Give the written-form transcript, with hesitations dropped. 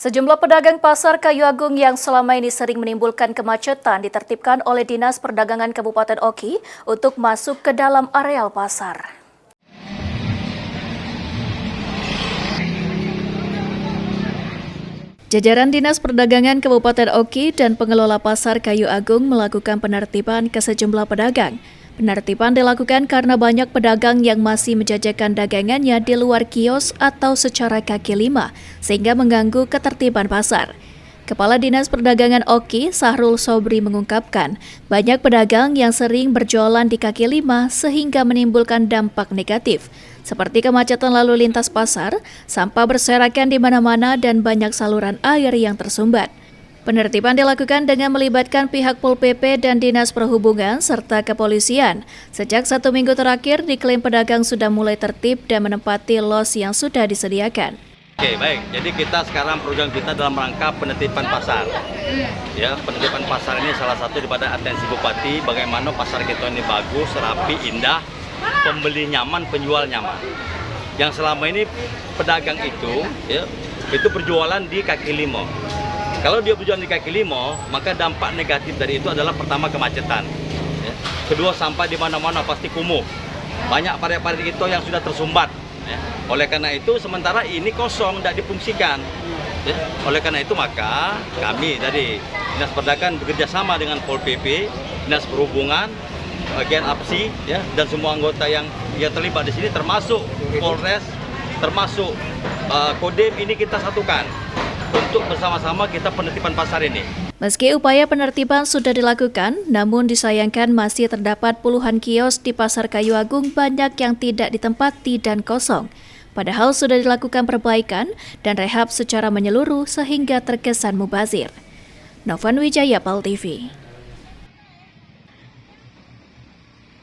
Sejumlah pedagang pasar Kayu Agung yang selama ini sering menimbulkan kemacetan ditertibkan oleh Dinas Perdagangan Kabupaten Oki untuk masuk ke dalam areal pasar. Jajaran Dinas Perdagangan Kabupaten Oki dan pengelola pasar Kayu Agung melakukan penertiban ke sejumlah pedagang. Penertiban dilakukan karena banyak pedagang yang masih menjajakan dagangannya di luar kios atau secara kaki lima, sehingga mengganggu ketertiban pasar. Kepala Dinas Perdagangan Oki, Sahrul Sobri mengungkapkan, banyak pedagang yang sering berjualan di kaki lima sehingga menimbulkan dampak negatif, seperti kemacetan lalu lintas pasar, sampah berserakan di mana-mana, dan banyak saluran air yang tersumbat. Penertiban dilakukan dengan melibatkan pihak Pol PP dan Dinas Perhubungan serta kepolisian. Sejak 1 minggu terakhir, diklaim pedagang sudah mulai tertib dan menempati los yang sudah disediakan. Oke, baik. Jadi kita sekarang program kita dalam rangka penertiban pasar. Ya, penertiban pasar ini salah satu daripada atensi Bupati, bagaimana pasar kita ini bagus, rapi, indah, pembeli nyaman, penjual nyaman. Yang selama ini pedagang itu, ya, itu berjualan di kaki lima. Kalau dia berjualan di kaki lima, maka dampak negatif dari itu adalah pertama kemacetan. Ya. Kedua, sampah di mana-mana pasti kumuh. Banyak parit-parit itu yang sudah tersumbat. Ya. Oleh karena itu, sementara ini kosong, tidak difungsikan. Ya. Oleh karena itu, maka kami dari Dinas Perdagangan bekerja sama dengan Pol PP, Dinas Perhubungan, bagian APSI, ya, dan semua anggota yang terlibat di sini, termasuk Polres, termasuk Kodim, ini kita satukan untuk bersama-sama kita penertiban pasar ini. Meski upaya penertiban sudah dilakukan, namun disayangkan masih terdapat puluhan kios di Pasar Kayu Agung banyak yang tidak ditempati dan kosong. Padahal sudah dilakukan perbaikan dan rehab secara menyeluruh sehingga terkesan mubazir. Novan Wijaya, PAL TV.